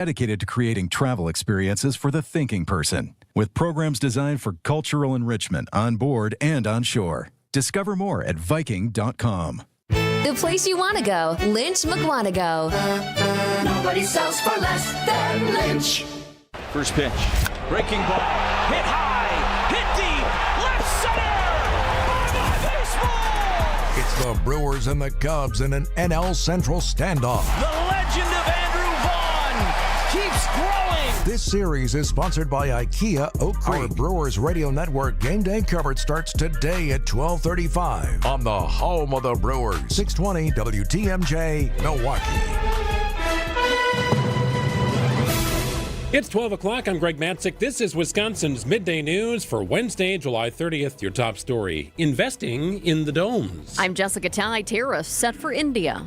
dedicated to creating travel experiences for the thinking person, with programs designed for cultural enrichment on board and on shore. Discover more at Viking.com. The place you want to go, Lynch McWanago. Nobody sells for less than Lynch. First pitch, breaking ball, hit high, hit deep, left center, bye-bye baseball! It's the Brewers and the Cubs in an NL Central standoff. The legend of Andrew Vaughn keeps growing. This series is sponsored by IKEA Oak Creek. Our Brewers Radio Network game day coverage starts today at 12:35 on the home of the Brewers, 620 WTMJ, Milwaukee. It's 12 o'clock. I'm Greg Matzek. This is Wisconsin's Midday News for Wednesday, July 30th. Your top story, investing in the domes. I'm Jessica Tighe. Tariffs set for India.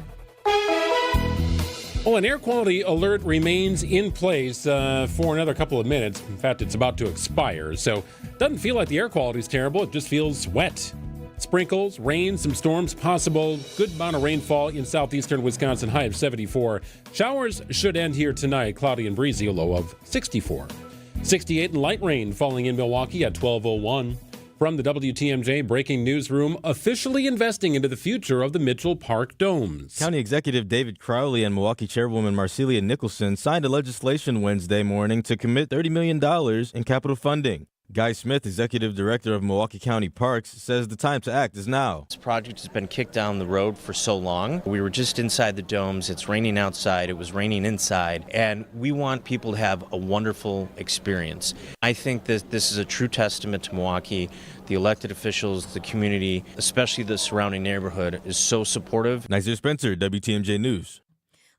Well, an air quality alert remains in place for another couple of minutes. In fact, it's about to expire. So it doesn't feel like the air quality is terrible. It just feels wet. Sprinkles, rain, some storms possible. Good amount of rainfall in southeastern Wisconsin, high of 74. Showers should end here tonight, cloudy and breezy, a low of 64. 68 and light rain falling in Milwaukee at 12:01. From the WTMJ Breaking Newsroom, officially investing into the future of the Mitchell Park Domes. County Executive David Crowley and Milwaukee Chairwoman Marcelia Nicholson signed a legislation Wednesday morning to commit $30 million in capital funding. Guy Smith, Executive Director of Milwaukee County Parks, says the time to act is now. This project has been kicked down the road for so long. We were just inside the domes. It's raining outside. It was raining inside. And we want people to have a wonderful experience. I think that this is a true testament to Milwaukee. The elected officials, the community, especially the surrounding neighborhood, is so supportive. Nazir Spencer, WTMJ News.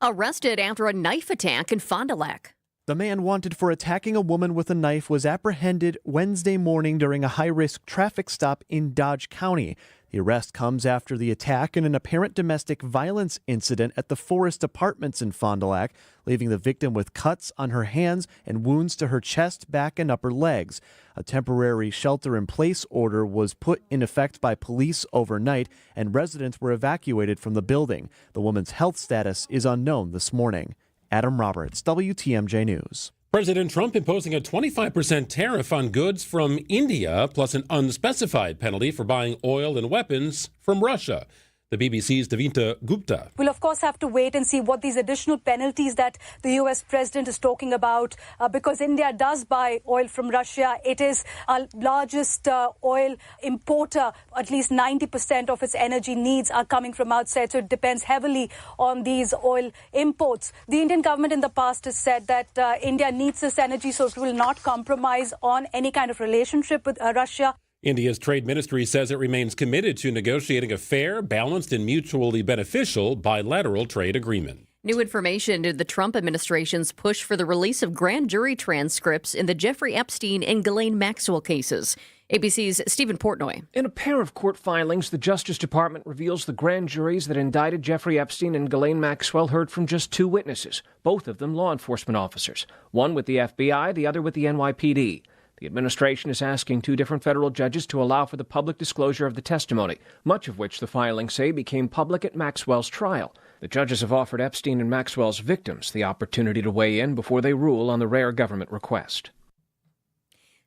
Arrested after a knife attack in Fond du Lac. The man wanted for attacking a woman with a knife was apprehended Wednesday morning during a high-risk traffic stop in Dodge County. The arrest comes after the attack in an apparent domestic violence incident at the Forest Apartments in Fond du Lac, leaving the victim with cuts on her hands and wounds to her chest, back, and upper legs. A temporary shelter-in-place order was put in effect by police overnight, and residents were evacuated from the building. The woman's health status is unknown this morning. Adam Roberts, WTMJ News. President Trump imposing a 25% tariff on goods from India, plus an unspecified penalty for buying oil and weapons from Russia. The BBC's Devita Gupta. We'll, of course, have to wait and see what these additional penalties that the U.S. president is talking about, because India does buy oil from Russia. It is our largest oil importer. At least 90% of its energy needs are coming from outside, so it depends heavily on these oil imports. The Indian government in the past has said that India needs this energy, so it will not compromise on any kind of relationship with Russia. India's trade ministry says it remains committed to negotiating a fair, balanced, and mutually beneficial bilateral trade agreement. New information into the Trump administration's push for the release of grand jury transcripts in the Jeffrey Epstein and Ghislaine Maxwell cases. ABC's Stephen Portnoy. In a pair of court filings, the Justice Department reveals the grand juries that indicted Jeffrey Epstein and Ghislaine Maxwell heard from just two witnesses, both of them law enforcement officers, one with the FBI, the other with the NYPD. The administration is asking two different federal judges to allow for the public disclosure of the testimony, much of which the filings say became public at Maxwell's trial. The judges have offered Epstein and Maxwell's victims the opportunity to weigh in before they rule on the rare government request.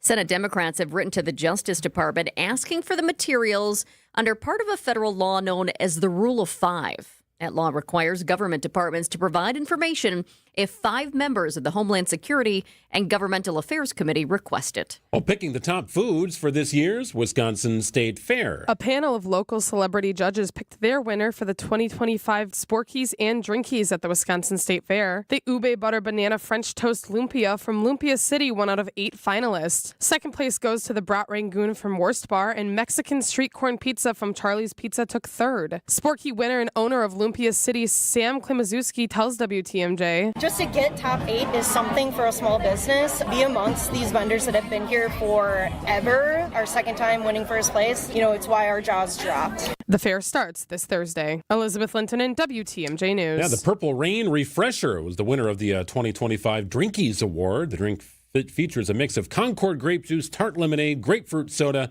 Senate Democrats have written to the Justice Department asking for the materials under part of a federal law known as the Rule of Five. That law requires government departments to provide information if 5 members of the Homeland Security and Governmental Affairs Committee request it. Well, picking the top foods for this year's Wisconsin State Fair. A panel of local celebrity judges picked their winner for the 2025 Sporkies and Drinkies at the Wisconsin State Fair. The Ube Butter Banana French Toast Lumpia from Lumpia City, 1 out of 8 finalists. Second place goes to the Brat Rangoon from Wurst Bar, and Mexican Street Corn Pizza from Charlie's Pizza took third. Sporky winner and owner of Lumpia City, Sam Klimaszewski, tells WTMJ. Just to get top 8 is something for a small business. Be amongst these vendors that have been here forever. Our second time winning first place. You know, it's why our jaws dropped. The fair starts this Thursday. Elizabeth Lintonen, WTMJ News. Yeah, the Purple Rain Refresher was the winner of the 2025 Drinkies Award. The drink features a mix of Concord grape juice, tart lemonade, grapefruit soda,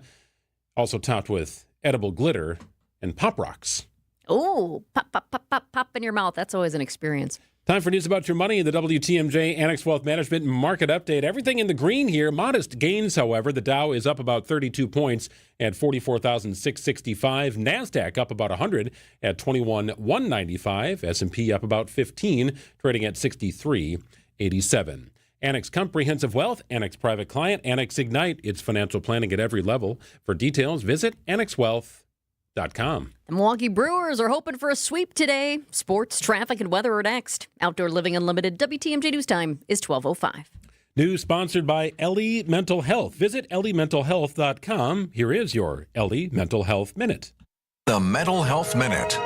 also topped with edible glitter and Pop Rocks. Oh, pop, pop, pop, pop, pop in your mouth. That's always an experience. Time for news about your money in the WTMJ Annex Wealth Management Market Update. Everything in the green here. Modest gains, however. The Dow is up about 32 points at 44,665. NASDAQ up about 100 at 21,195. S&P up about 15, trading at 63.87. Annex Comprehensive Wealth, Annex Private Client, Annex Ignite. It's financial planning at every level. For details, visit annexwealth.com. The Milwaukee Brewers are hoping for a sweep today. Sports, traffic, and weather are next. Outdoor Living Unlimited WTMJ News Time is 12:05. News sponsored by LE Mental Health. Visit lementalhealth.com. Here is your LE Mental Health Minute. The Mental Health Minute.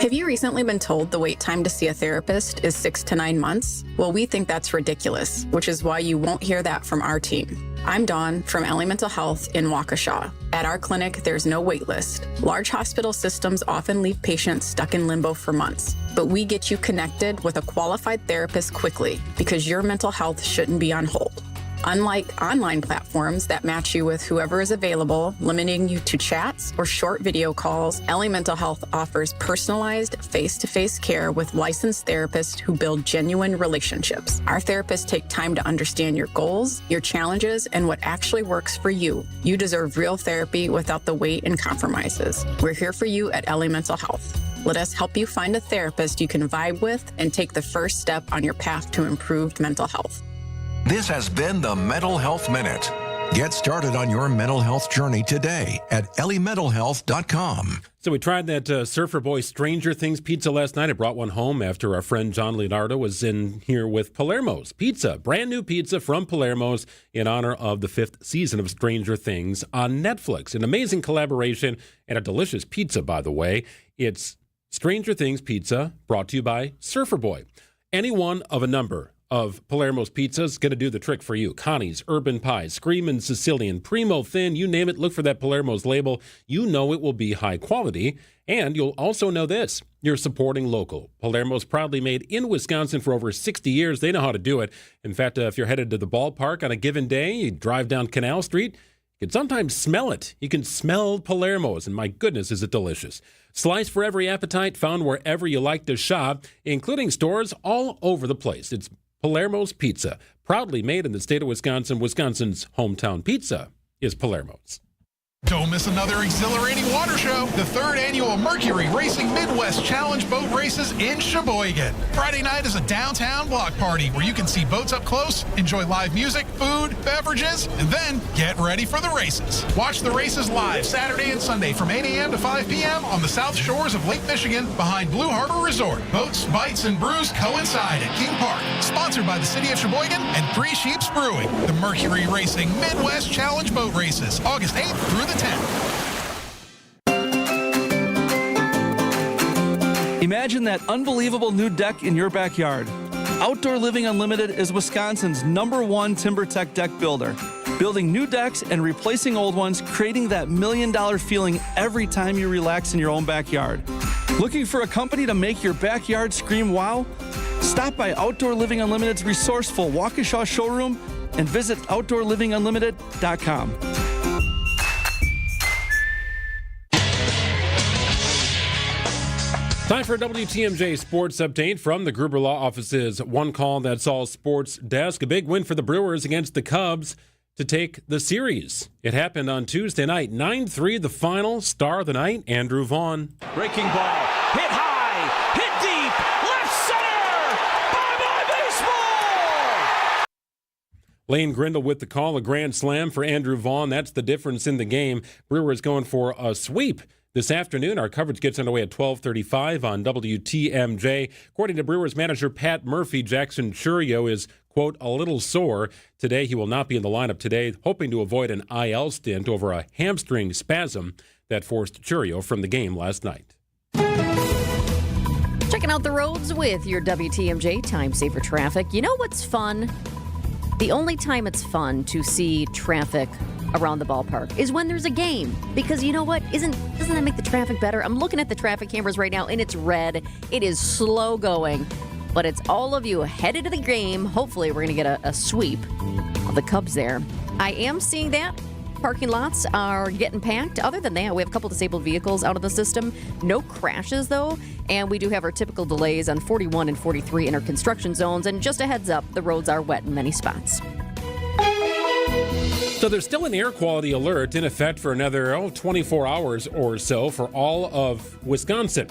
Have you recently been told the wait time to see a therapist is 6 to 9 months? Well, we think that's ridiculous, which is why you won't hear that from our team. I'm Dawn from LA Mental Health in Waukesha. At our clinic, there's no wait list. Large hospital systems often leave patients stuck in limbo for months, but we get you connected with a qualified therapist quickly because your mental health shouldn't be on hold. Unlike online platforms that match you with whoever is available, limiting you to chats or short video calls, LA Mental Health offers personalized face-to-face care with licensed therapists who build genuine relationships. Our therapists take time to understand your goals, your challenges, and what actually works for you. You deserve real therapy without the wait and compromises. We're here for you at LA Mental Health. Let us help you find a therapist you can vibe with and take the first step on your path to improved mental health. This has been the Mental Health Minute. Get started on your mental health journey today at lementalhealth.com. So we tried that Surfer Boy Stranger Things pizza last night. I brought one home after our friend John Leonardo was in here with Palermo's Pizza. Brand new pizza from Palermo's in honor of the 5th season of Stranger Things on Netflix. An amazing collaboration and a delicious pizza, by the way. It's Stranger Things Pizza brought to you by Surfer Boy. Any one of a number of Palermo's pizzas going to do the trick for you. Connie's, Urban Pie, Screamin' Sicilian, Primo Thin, you name it. Look for that Palermo's label. You know it will be high quality. And you'll also know this. You're supporting local. Palermo's proudly made in Wisconsin for over 60 years. They know how to do it. In fact, if you're headed to the ballpark on a given day, you drive down Canal Street, you can sometimes smell it. You can smell Palermo's, and my goodness, is it delicious. Slice for every appetite, found wherever you like to shop, including stores all over the place. It's Palermo's Pizza, proudly made in the state of Wisconsin. Wisconsin's hometown pizza is Palermo's. Don't miss another exhilarating water show. The 3rd annual Mercury Racing Midwest Challenge Boat Races in Sheboygan. Friday night is a downtown block party where you can see boats up close, enjoy live music, food, beverages, and then get ready for the races. Watch the races live Saturday and Sunday from 8 a.m. to 5 p.m. on the south shores of Lake Michigan behind Blue Harbor Resort. Boats, bites, and brews coincide at King Park. Sponsored by the City of Sheboygan and Three Sheeps Brewing. The Mercury Racing Midwest Challenge Boat Races, August 8th through the 10th. Imagine that unbelievable new deck in your backyard. Outdoor Living Unlimited is Wisconsin's #1 TimberTech deck builder. Building new decks and replacing old ones, creating that $1 million feeling every time you relax in your own backyard. Looking for a company to make your backyard scream wow? Stop by Outdoor Living Unlimited's resourceful Waukesha showroom and visit outdoorlivingunlimited.com. Time for a WTMJ Sports Update from the Gruber Law Office's One Call That's All Sports Desk. A big win for the Brewers against the Cubs to take the series. It happened on Tuesday night. 9-3 the final. Star of the night, Andrew Vaughn. Breaking ball. Hit high. Hit deep. Left center. Bye-bye baseball. Lane Grindle with the call. A grand slam for Andrew Vaughn. That's the difference in the game. Brewers going for a sweep this afternoon. Our coverage gets underway at 12:35 on WTMJ. According to Brewers manager Pat Murphy, Jackson Chourio is, quote, a little sore. Today, he will not be in the lineup today, hoping to avoid an IL stint over a hamstring spasm that forced Chourio from the game last night. Checking out the roads with your WTMJ Time Saver Traffic. You know what's fun? The only time it's fun to see traffic around the ballpark is when there's a game. Because you know what? Doesn't that make the traffic better? I'm looking at the traffic cameras right now, and it's red. It is slow going. But it's all of you headed to the game. Hopefully, we're going to get a sweep of the Cubs there. I am seeing that parking lots are getting packed. Other than that, we have a couple disabled vehicles out of the system. No crashes, though. And we do have our typical delays on 41 and 43 in our construction zones. And just a heads up, the roads are wet in many spots. So there's still an air quality alert in effect for another 24 hours or so for all of Wisconsin.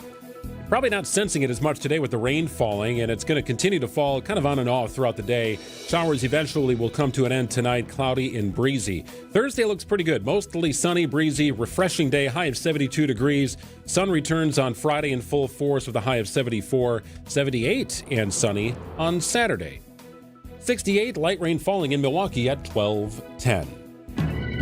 Probably not sensing it as much today with the rain falling, and it's going to continue to fall kind of on and off throughout the day. Showers eventually will come to an end tonight, cloudy and breezy. Thursday looks pretty good. Mostly sunny, breezy, refreshing day, high of 72 degrees. Sun returns on Friday in full force with a high of 74, 78 and sunny on Saturday. 68, light rain falling in Milwaukee at 12:10.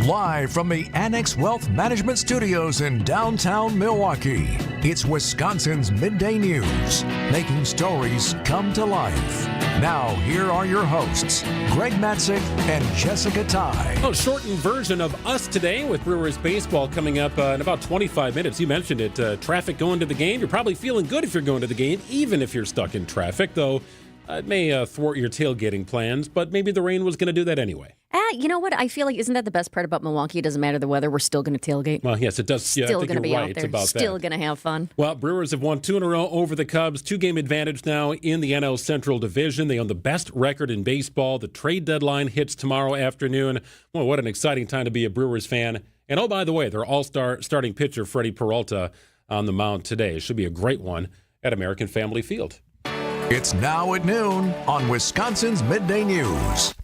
Live from the Annex Wealth Management Studios in downtown Milwaukee, it's Wisconsin's Midday News, making stories come to life. Now, here are your hosts, Greg Matzek and Jessica Tighe. A shortened version of us today with Brewers baseball coming up in about 25 minutes. You mentioned it, traffic going to the game. You're probably feeling good if you're going to the game, even if you're stuck in traffic, though it may thwart your tailgating plans, but maybe the rain was going to do that anyway. You know what? I feel like, isn't that the best part about Milwaukee? It doesn't matter the weather. We're still going to tailgate. Well, yes, it does. Still going to be out there. Still going to have fun. Well, Brewers have won 2 in a row over the Cubs. 2-game advantage now in the NL Central Division. They own the best record in baseball. The trade deadline hits tomorrow afternoon. Well, what an exciting time to be a Brewers fan. And oh, by the way, their all-star starting pitcher, Freddie Peralta, on the mound today. It should be a great one at American Family Field. It's now at noon on Wisconsin's Midday News.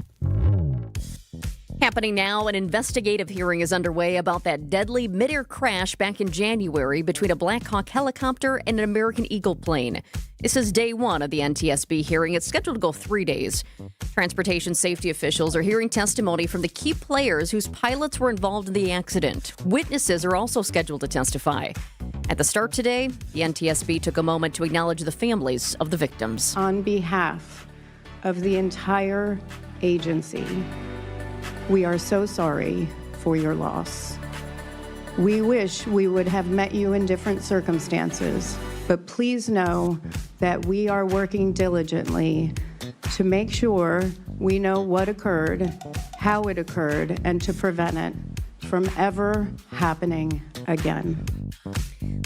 Happening now, an investigative hearing is underway about that deadly midair crash back in January between a Black Hawk helicopter and an American Eagle plane. This is day one of the NTSB hearing. It's scheduled to go 3 days. Transportation safety officials are hearing testimony from the key players whose pilots were involved in the accident. Witnesses are also scheduled to testify. At the start today, the NTSB took a moment to acknowledge the families of the victims. On behalf of the entire agency, we are so sorry for your loss. We wish we would have met you in different circumstances, but please know that we are working diligently to make sure we know what occurred, how it occurred, and to prevent it from ever happening again.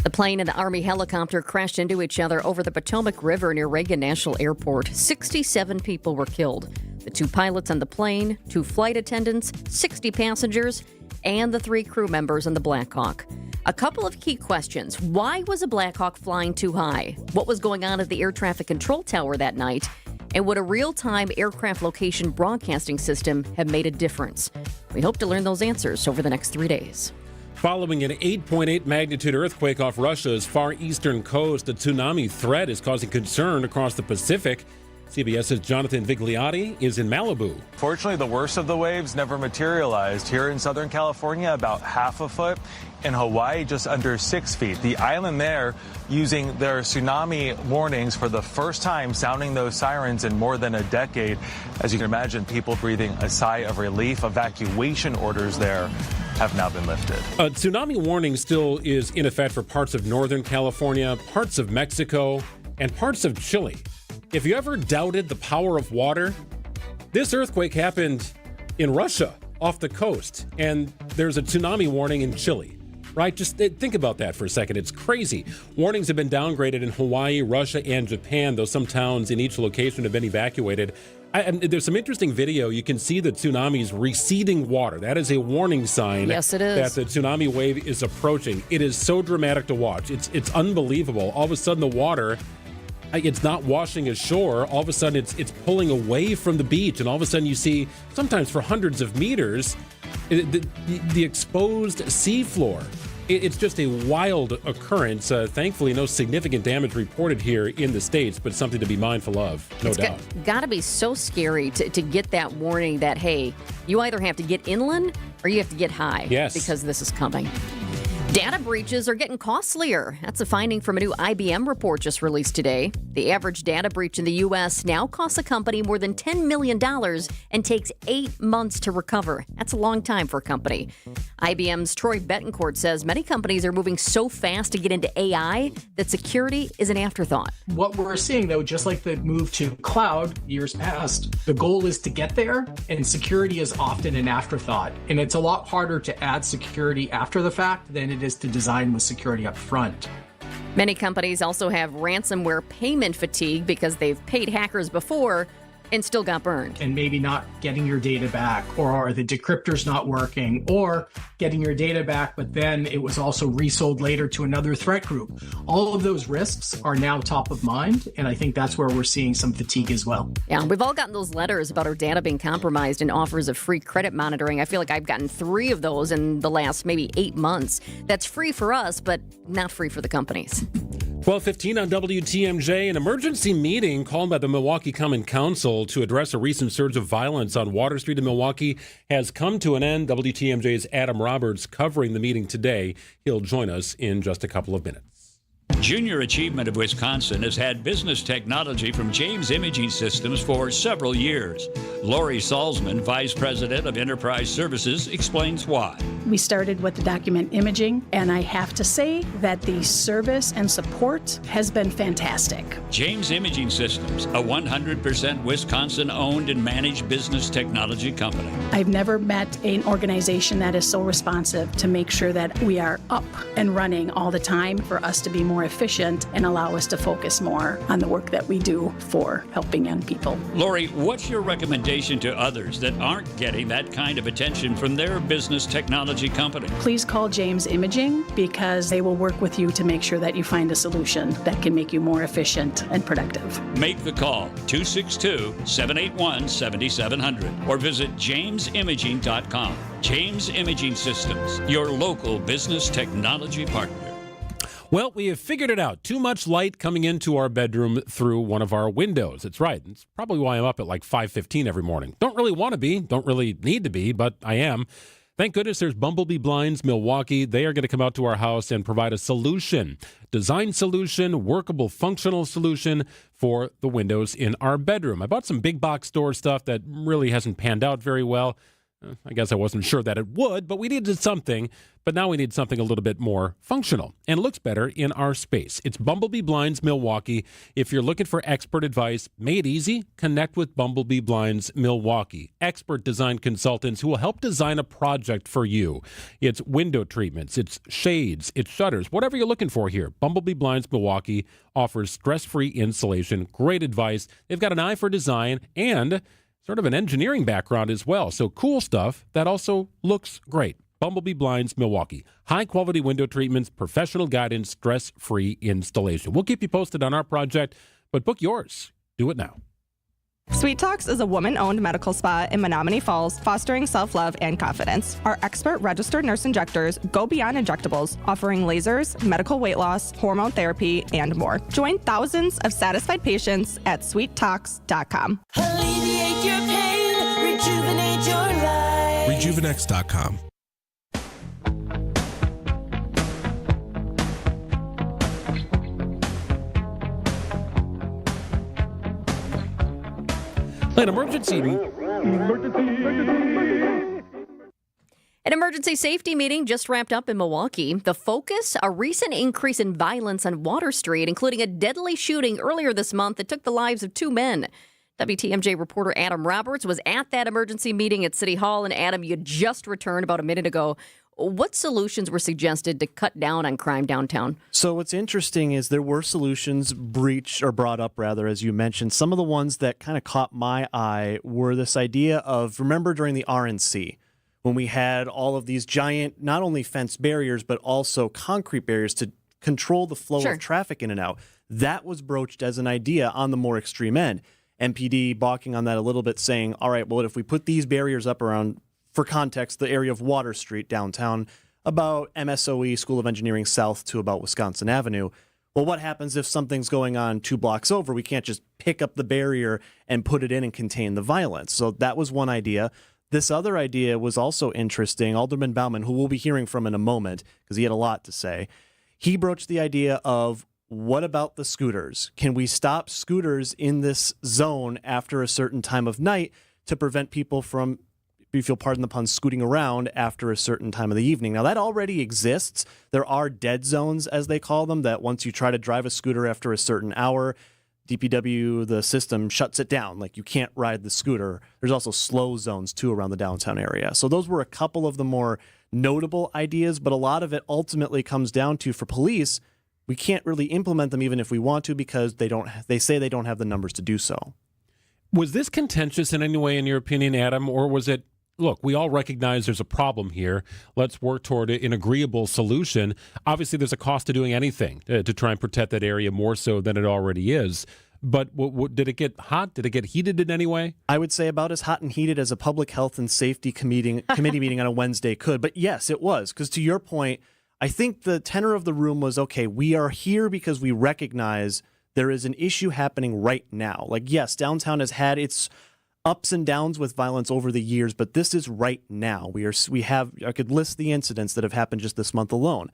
The plane and the Army helicopter crashed into each other over the Potomac River near Reagan National Airport. 67 people were killed. The 2 pilots on the plane, 2 flight attendants, 60 passengers, and the 3 crew members on the Black Hawk. A couple of key questions. Why was a Black Hawk flying too high? What was going on at the air traffic control tower that night? And would a real-time aircraft location broadcasting system have made a difference? We hope to learn those answers over the next 3 days. Following an 8.8 magnitude earthquake off Russia's far eastern coast, the tsunami threat is causing concern across the Pacific. CBS's Jonathan Vigliotti is in Malibu. Fortunately, the worst of the waves never materialized. Here in Southern California, about half a foot. In Hawaii, just under 6 feet. The island there using their tsunami warnings for the first time, sounding those sirens in more than a decade. As you can imagine, people breathing a sigh of relief. Evacuation orders there have now been lifted. A tsunami warning still is in effect for parts of Northern California, parts of Mexico, and parts of Chile. If you ever doubted the power of water, this earthquake happened in Russia off the coast, and there's a tsunami warning in Chile, right? Just think about that for a second. It's crazy. Warnings have been downgraded in Hawaii, Russia, and Japan, though some towns in each location have been evacuated. There's some interesting video. You can see the tsunami's receding water. That is a warning sign. Yes, it is. That the tsunami wave is approaching. It is so dramatic to watch. It's unbelievable. All of a sudden, the water, it's not washing ashore. All of a sudden, it's pulling away from the beach, and all of a sudden, you see sometimes for hundreds of meters the exposed seafloor. It's just a wild occurrence. Thankfully, no significant damage reported here in the States, but something to be mindful of, no doubt. It's got to be so scary to get that warning that, hey, you either have to get inland or you have to get high. Yes. Because this is coming. Data breaches are getting costlier. That's a finding from a new IBM report just released today. The average data breach in the U.S. now costs a company more than $10 million and takes 8 months to recover. That's a long time for a company. IBM's Troy Betancourt says many companies are moving so fast to get into AI that security is an afterthought. What we're seeing, though, just like the move to cloud years past, the goal is to get there, and security is often an afterthought. And it's a lot harder to add security after the fact than it is to design with security up front. Many companies also have ransomware payment fatigue because they've paid hackers before and still got burned. And maybe not getting your data back, or the decryptor's not working, or getting your data back, but then it was also resold later to another threat group. All of those risks are now top of mind, and I think that's where we're seeing some fatigue as well. Yeah, we've all gotten those letters about our data being compromised and offers of free credit monitoring. I feel like I've gotten 3 of those in the last maybe 8 months. That's free for us, but not free for the companies. 12:15 on WTMJ, an emergency meeting called by the Milwaukee Common Council to address a recent surge of violence on Water Street in Milwaukee has come to an end. WTMJ's Adam Roberts covering the meeting today. He'll join us in just a couple of minutes. Junior Achievement of Wisconsin has had business technology from James Imaging Systems for several years. Lori Salzman, Vice President of Enterprise Services, explains why. We started with the document imaging, and I have to say that the service and support has been fantastic. James Imaging Systems, a 100% Wisconsin-owned and managed business technology company. I've never met an organization that is so responsive to make sure that we are up and running all the time for us to be more efficient and allow us to focus more on the work that we do for helping young people. Lori, what's your recommendation to others that aren't getting that kind of attention from their business technology company? Please call James Imaging, because they will work with you to make sure that you find a solution that can make you more efficient and productive. Make the call, 262-781-7700, or visit jamesimaging.com. James Imaging Systems, your local business technology partner. Well, we have figured it out. Too much light coming into our bedroom through one of our windows. That's right. It's probably why I'm up at like 5:15 every morning. Don't really want to be, don't really need to be, but I am. Thank goodness there's Bumblebee Blinds Milwaukee. They are going to come out to our house and provide a solution, design solution, workable, functional solution for the windows in our bedroom. I bought some big box store stuff that really hasn't panned out very well. I guess I wasn't sure that it would, but we needed something. But now we need something a little bit more functional and looks better in our space. It's Bumblebee Blinds Milwaukee. If you're looking for expert advice made easy, connect with Bumblebee Blinds Milwaukee. Expert design consultants who will help design a project for you. It's window treatments, it's shades, it's shutters, whatever you're looking for here. Bumblebee Blinds Milwaukee offers stress-free installation, great advice. They've got an eye for design and sort of an engineering background as well. So cool stuff that also looks great. Bumblebee Blinds Milwaukee. High-quality window treatments, professional guidance, stress-free installation. We'll keep you posted on our project, but book yours. Do it now. Sweet Talks is a woman-owned medical spa in Menominee Falls, fostering self-love and confidence. Our expert registered nurse injectors go beyond injectables, offering lasers, medical weight loss, hormone therapy, and more. Join thousands of satisfied patients at sweettalks.com. Alleviate your pain, rejuvenate your life. Rejuvenex.com. An emergency An emergency safety meeting just wrapped up in Milwaukee. The focus, a recent increase in violence on Water Street, including a deadly shooting earlier this month that took the lives of 2 men. WTMJ reporter Adam Roberts was at that emergency meeting at City Hall. And Adam, you just returned about a minute ago. What solutions were suggested to cut down on crime downtown? So what's interesting is there were solutions brought up, as you mentioned. Some of the ones that kind of caught my eye were this idea of, remember during the RNC, when we had all of these giant, not only fence barriers, but also concrete barriers to control the flow of traffic in and out. That was broached as an idea on the more extreme end. MPD balking on that a little bit, saying, all right, well, if we put these barriers up around, for context, the area of Water Street downtown, about MSOE, School of Engineering South to about Wisconsin Avenue. Well, what happens if something's going on 2 blocks over? We can't just pick up the barrier and put it in and contain the violence. So that was one idea. This other idea was also interesting. Alderman Bauman, who we'll be hearing from in a moment because he had a lot to say, he broached the idea of, what about the scooters? Can we stop scooters in this zone after a certain time of night to prevent people from, if you'll pardon the pun, scooting around after a certain time of the evening? Now, that already exists. There are dead zones, as they call them, that once you try to drive a scooter after a certain hour, DPW, the system, shuts it down. Like, you can't ride the scooter. There's also slow zones, too, around the downtown area. So those were a couple of the more notable ideas, but a lot of it ultimately comes down to, for police, we can't really implement them even if we want to because they say they don't have the numbers to do so. Was this contentious in any way, in your opinion, Adam, or was it, look, we all recognize there's a problem here. Let's work toward an agreeable solution. Obviously, there's a cost to doing anything to try and protect that area more so than it already is. But did it get hot? Did it get heated in any way? I would say about as hot and heated as a public health and safety committee meeting on a Wednesday could. But yes, it was. Because to your point, I think the tenor of the room was, okay, we are here because we recognize there is an issue happening right now. Like, yes, downtown has had its ups and downs with violence over the years, but this is right now. I could list the incidents that have happened just this month alone.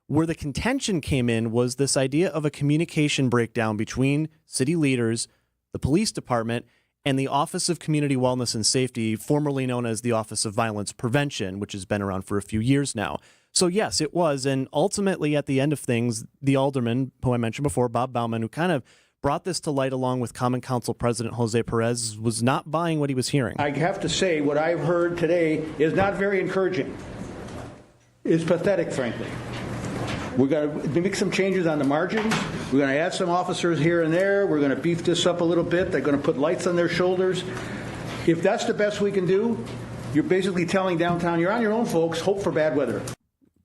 Where the contention came in was this idea of a communication breakdown between city leaders, the police department, and the Office of Community Wellness and Safety, formerly known as the Office of Violence Prevention, which has been around for a few years now. So yes, it was. And ultimately, at the end of things, the alderman, who I mentioned before, Bob Bauman, who kind of brought this to light along with Common Council President Jose Perez, was not buying what he was hearing. I have to say, what I've heard today is not very encouraging. It's pathetic, frankly. We're going to make some changes on the margins. We're going to add some officers here and there. We're going to beef this up a little bit. They're going to put lights on their shoulders. If that's the best we can do, you're basically telling downtown, you're on your own, folks. Hope for bad weather.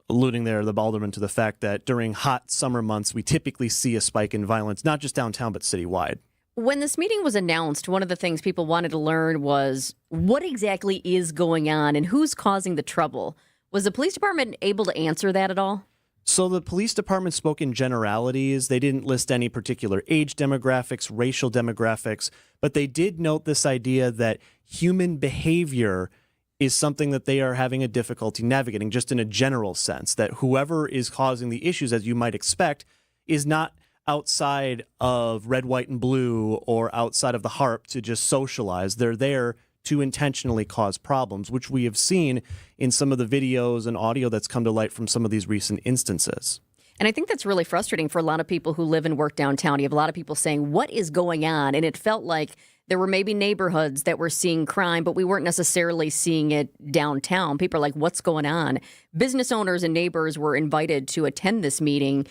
Alluding there, the alderman, to the fact that during hot summer months, we typically see a spike in violence, not just downtown, but citywide. When this meeting was announced, one of the things people wanted to learn was what exactly is going on and who's causing the trouble. Was the police department able to answer that at all? So the police department spoke in generalities. They didn't list any particular age demographics, racial demographics, but they did note this idea that human behavior is something that they are having a difficulty navigating, just in a general sense, that whoever is causing the issues, as you might expect, is not outside of red, white, and blue or outside of the HARP to just socialize. They're there to intentionally cause problems, which we have seen in some of the videos and audio that's come to light from some of these recent instances. And I think that's really frustrating for a lot of people who live and work downtown. You have a lot of people saying, what is going on? And it felt like there were maybe neighborhoods that were seeing crime, but we weren't necessarily seeing it downtown. People are like, what's going on? Business owners and neighbors were invited to attend this meeting.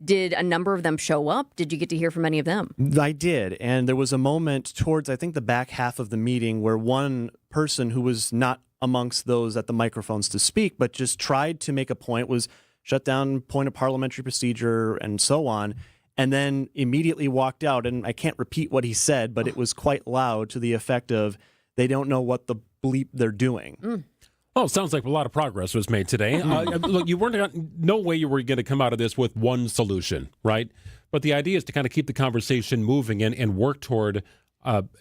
Did a number of them show up? Did you get to hear from any of them? I did. And there was a moment towards, I think, the back half of the meeting where one person who was not amongst those at the microphones to speak, but just tried to make a point, was shut down, point of parliamentary procedure, and so on, and then immediately walked out. And I can't repeat what he said, but it was quite loud, to the effect of, they don't know what the bleep they're doing. Well, it sounds like a lot of progress was made today. Look, no way you were going to come out of this with one solution, right? But the idea is to kind of keep the conversation moving and work toward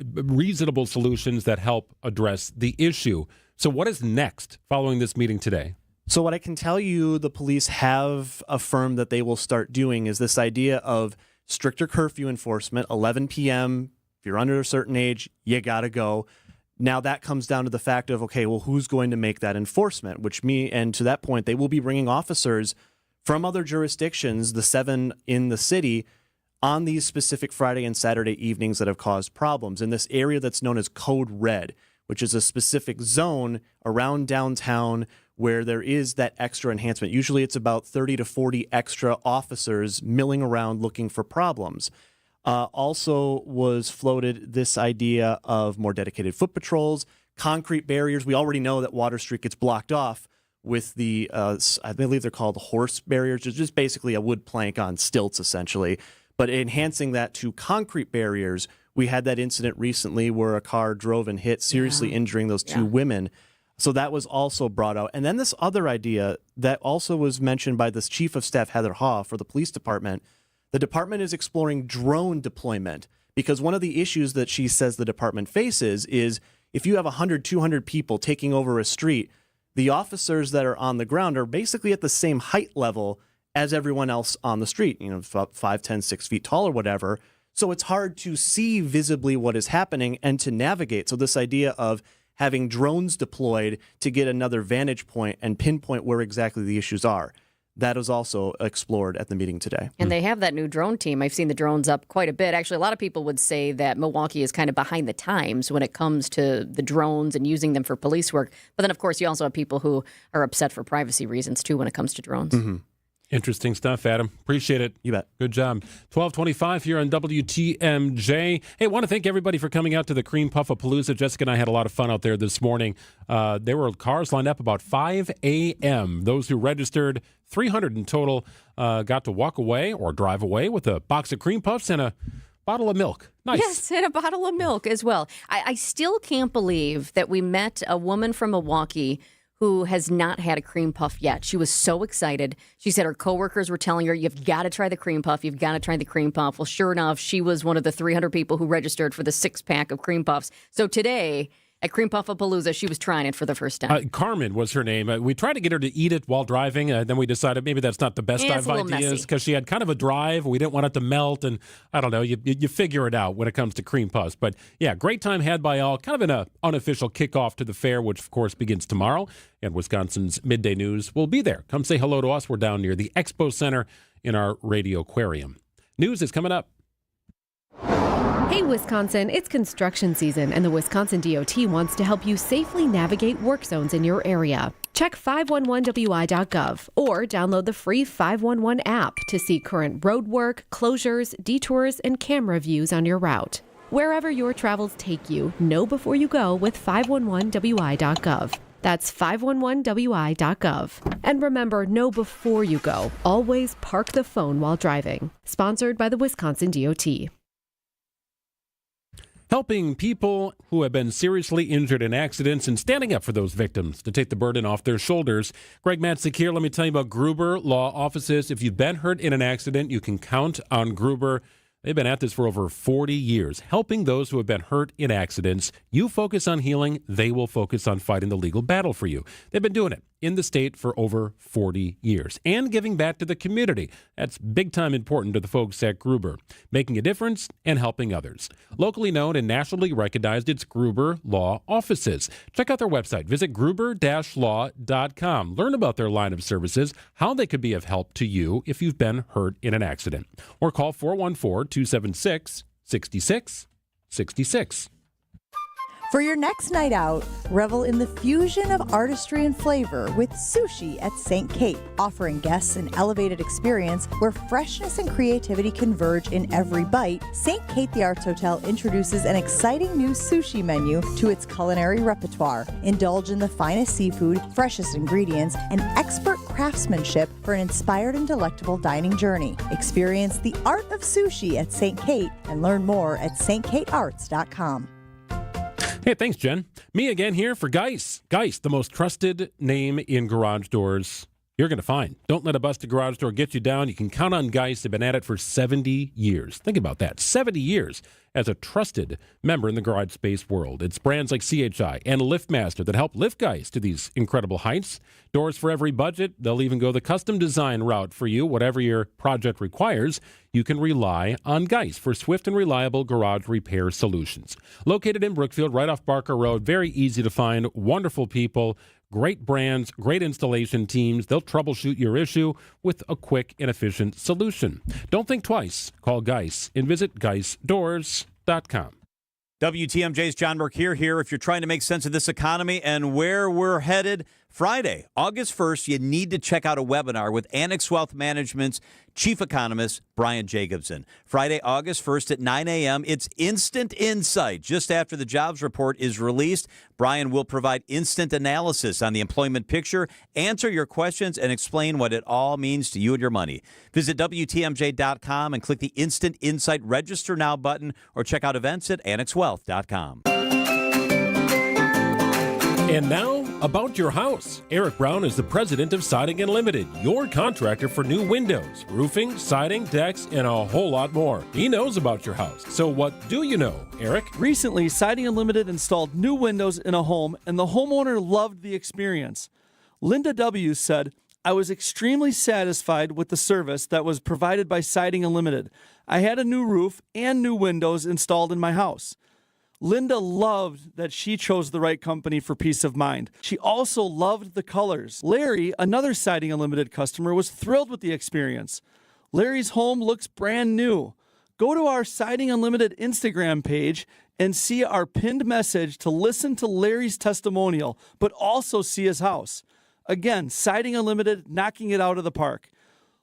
reasonable solutions that help address the issue. So what is next following this meeting today? So what I can tell you the police have affirmed that they will start doing is this idea of stricter curfew enforcement, 11 p.m. If you're under a certain age, you got to go. Now that comes down to the fact of, okay, well, who's going to make that enforcement? And to that point, they will be bringing officers from other jurisdictions, the 7 in the city, on these specific Friday and Saturday evenings that have caused problems in this area that's known as Code Red, which is a specific zone around downtown where there is that extra enhancement. Usually it's about 30 to 40 extra officers milling around looking for problems. Also was floated this idea of more dedicated foot patrols, concrete barriers. We already know that Water Street gets blocked off with the, I believe they're called horse barriers. It's just basically a wood plank on stilts, essentially. But enhancing that to concrete barriers, we had that incident recently where a car drove and hit, seriously injuring those 2 women. So that was also brought out. And then this other idea that also was mentioned by this Chief of Staff, Heather Haw, for the police department. The department is exploring drone deployment because one of the issues that she says the department faces is if you have 100, 200 people taking over a street, the officers that are on the ground are basically at the same height level as everyone else on the street, 5, 10, 6 feet tall or whatever. So it's hard to see visibly what is happening and to navigate. So this idea of having drones deployed to get another vantage point and pinpoint where exactly the issues are, that was also explored at the meeting today. And they have that new drone team. I've seen the drones up quite a bit. Actually, a lot of people would say that Milwaukee is kind of behind the times when it comes to the drones and using them for police work. But then, of course, you also have people who are upset for privacy reasons, too, when it comes to drones. Mm-hmm. Interesting stuff, Adam. Appreciate it. You bet. Good job. 12:25 here on WTMJ. Hey, I want to thank everybody for coming out to the Cream Puff-a-Palooza. Jessica and I had a lot of fun out there this morning. There were cars lined up about 5 a.m. Those who registered, 300 in total, got to walk away or drive away with a box of cream puffs and a bottle of milk. Nice. Yes, and a bottle of milk as well. I still can't believe that we met a woman from Milwaukee who has not had a cream puff yet. She was so excited. She said her coworkers were telling her, you've got to try the cream puff. You've got to try the cream puff. Well, sure enough, she was one of the 300 people who registered for the 6-pack of cream puffs. So today, at Cream Puff-a-Palooza, she was trying it for the first time. Carmen was her name. We tried to get her to eat it while driving. Then we decided maybe that's not the best of ideas because she had kind of a drive. We didn't want it to melt. And I don't know, you figure it out when it comes to cream puffs. But yeah, great time had by all. Kind of an unofficial kickoff to the fair, which of course begins tomorrow. And Wisconsin's Midday News will be there. Come say hello to us. We're down near the Expo Center in our Radio Aquarium. News is coming up. Hey, Wisconsin, it's construction season, and the Wisconsin DOT wants to help you safely navigate work zones in your area. Check 511wi.gov or download the free 511 app to see current road work, closures, detours, and camera views on your route. Wherever your travels take you, know before you go with 511wi.gov. That's 511wi.gov. And remember, know before you go. Always park the phone while driving. Sponsored by the Wisconsin DOT. Helping people who have been seriously injured in accidents and standing up for those victims to take the burden off their shoulders. Greg Matzek here. Let me tell you about Gruber Law Offices. If you've been hurt in an accident, you can count on Gruber. They've been at this for over 40 years, helping those who have been hurt in accidents. You focus on healing, they will focus on fighting the legal battle for you. They've been doing it in the state for over 40 years and giving back to the community. That's big time important to the folks at Gruber, making a difference and helping others. Locally known and nationally recognized, it's Gruber Law Offices. Check out their website. Visit gruber-law.com. Learn about their line of services, how they could be of help to you if you've been hurt in an accident. Or call 414-276-6666. For your next night out, revel in the fusion of artistry and flavor with Sushi at St. Kate, offering guests an elevated experience where freshness and creativity converge in every bite. St. Kate the Arts Hotel introduces an exciting new sushi menu to its culinary repertoire. Indulge in the finest seafood, freshest ingredients, and expert craftsmanship for an inspired and delectable dining journey. Experience the art of sushi at St. Kate and learn more at stkatearts.com. Hey, thanks, Jen. Me again here for Geis. Geis, the most trusted name in garage doors you're going to find. Don't let a busted garage door get you down. You can count on Geis. They've been at it for 70 years. Think about that. 70 years as a trusted member in the garage space world. It's brands like CHI and LiftMaster that help lift Geis to these incredible heights. Doors for every budget. They'll even go the custom design route for you. Whatever your project requires, you can rely on Geis for swift and reliable garage repair solutions. Located in Brookfield, right off Barker Road. Very easy to find. Wonderful people. Great brands, great installation teams. They'll troubleshoot your issue with a quick and efficient solution. Don't think twice. Call Geis and visit GeisDoors.com. WTMJ's John Burke here. If you're trying to make sense of this economy and where we're headed, Friday, August 1st, you need to check out a webinar with Annex Wealth Management's Chief Economist, Brian Jacobson. Friday, August 1st at 9 a.m. It's Instant Insight. Just after the jobs report is released, Brian will provide instant analysis on the employment picture, answer your questions, and explain what it all means to you and your money. Visit WTMJ.com and click the Instant Insight Register Now button or check out events at AnnexWealth.com. And now, about your house. Eric Brown is the president of Siding Unlimited, your contractor for new windows, roofing, siding, decks, and a whole lot more. He knows about your house. So what do you know, Eric? Recently, Siding Unlimited installed new windows in a home, and the homeowner loved the experience. Linda W. said, "I was extremely satisfied with the service that was provided by Siding Unlimited. I had a new roof and new windows installed in my house." Linda loved that she chose the right company for peace of mind. She also loved the colors. Larry, another Siding Unlimited customer, was thrilled with the experience. Larry's home looks brand new. Go to our Siding Unlimited Instagram page and see our pinned message to listen to Larry's testimonial, but also see his house. Again, Siding Unlimited, knocking it out of the park.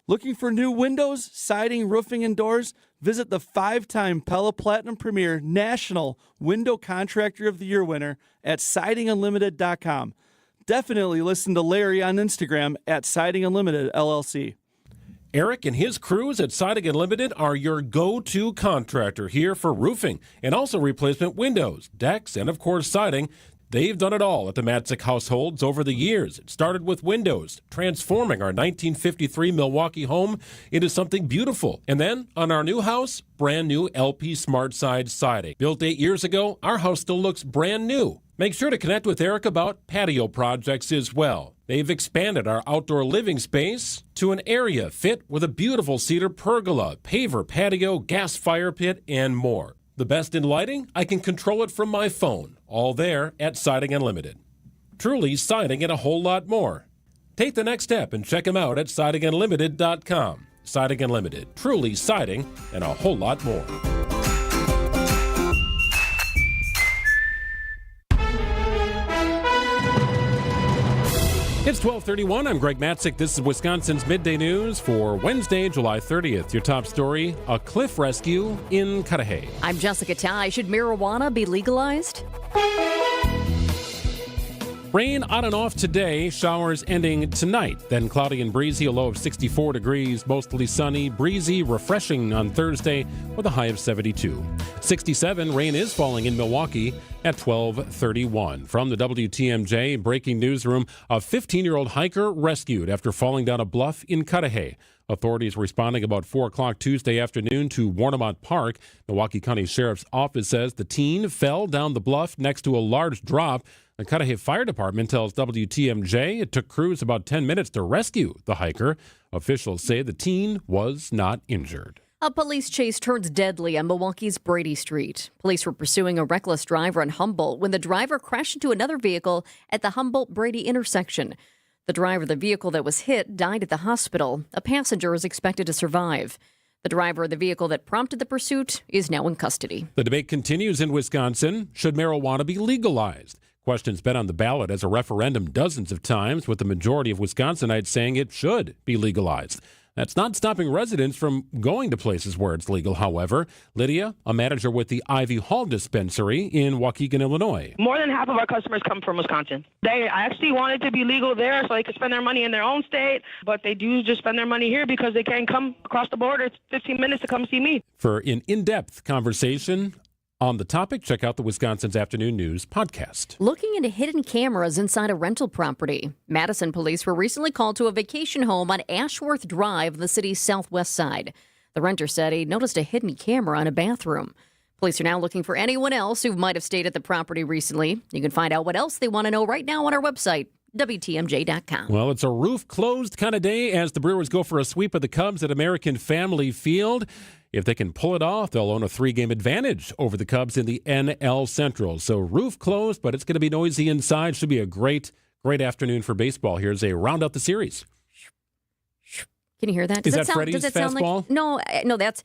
Looking for new windows, siding, roofing, and doors? Visit the 5-time Pella Platinum Premier National Window Contractor of the Year winner at sidingunlimited.com. Definitely listen to Larry on Instagram at Siding Unlimited LLC. Eric and his crews at Siding Unlimited are your go-to contractor here for roofing and also replacement windows, decks, and of course siding. They've done it all at the Matzek households over the years. It started with windows, transforming our 1953 Milwaukee home into something beautiful. And then, on our new house, brand new LP Smart Side siding. Built 8 years ago, our house still looks brand new. Make sure to connect with Eric about patio projects as well. They've expanded our outdoor living space to an area fit with a beautiful cedar pergola, paver patio, gas fire pit, and more. The best in lighting? I can control it from my phone. All there at Siding Unlimited. Truly siding and a whole lot more. Take the next step and check them out at sidingunlimited.com. Siding Unlimited. Truly siding and a whole lot more. It's 12:31. I'm Greg Matzek. This is Wisconsin's Midday News for Wednesday, July 30th. Your top story, a cliff rescue in Tighe. I'm Jessica Tighe. Should marijuana be legalized? Rain on and off today, showers ending tonight. Then cloudy and breezy, a low of 64 degrees, mostly sunny, breezy, refreshing on Thursday with a high of 72. 67, rain is falling in Milwaukee at 12:31. From the WTMJ breaking newsroom, a 15-year-old hiker rescued after falling down a bluff in Tighe. Authorities responding about 4 o'clock Tuesday afternoon to Warnemont Park. Milwaukee County Sheriff's Office says the teen fell down the bluff next to a large drop. The Tighe Fire Department tells WTMJ it took crews about 10 minutes to rescue the hiker. Officials say the teen was not injured. A police chase turns deadly on Milwaukee's Brady Street. Police were pursuing a reckless driver on Humboldt when the driver crashed into another vehicle at the Humboldt-Brady intersection. The driver of the vehicle that was hit died at the hospital. A passenger is expected to survive. The driver of the vehicle that prompted the pursuit is now in custody. The debate continues in Wisconsin. Should marijuana be legalized? Question's been on the ballot as a referendum dozens of times, with the majority of Wisconsinites saying it should be legalized. That's not stopping residents from going to places where it's legal, however. Lydia, a manager with the Ivy Hall dispensary in Waukegan, Illinois. More than half of our customers come from Wisconsin. They actually want it to be legal there so they can spend their money in their own state, but they do just spend their money here because they can't come across the border. It's 15 minutes to come see me. For an in-depth conversation on the topic, check out the Wisconsin's Afternoon News podcast. Looking into hidden cameras inside a rental property. Madison police were recently called to a vacation home on Ashworth Drive, the city's southwest side. The renter said he noticed a hidden camera in a bathroom. Police are now looking for anyone else who might have stayed at the property recently. You can find out what else they want to know right now on our website, WTMJ.com. Well, it's a roof-closed kind of day as the Brewers go for a sweep of the Cubs at American Family Field. If they can pull it off, they'll own a 3-game advantage over the Cubs in the NL Central. So roof closed, but it's going to be noisy inside. Should be a great afternoon for baseball here as they round out the series. Can you hear that? Is that Freddie's fastball? No, that's...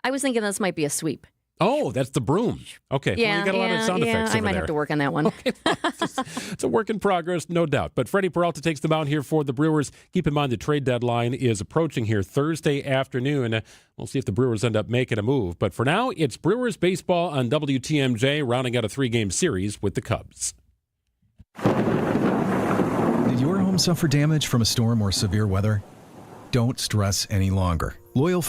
I was thinking this might be a sweep. Oh, that's the broom. Okay. Yeah, well, you got a lot of sound effects over I might have to work on that one. Okay. It's a work in progress, no doubt. But Freddie Peralta takes the mound here for the Brewers. Keep in mind the trade deadline is approaching here Thursday afternoon. We'll see if the Brewers end up making a move. But for now, it's Brewers baseball on WTMJ, rounding out a 3-game series with the Cubs. Did your home suffer damage from a storm or severe weather? Don't stress any longer. Loyal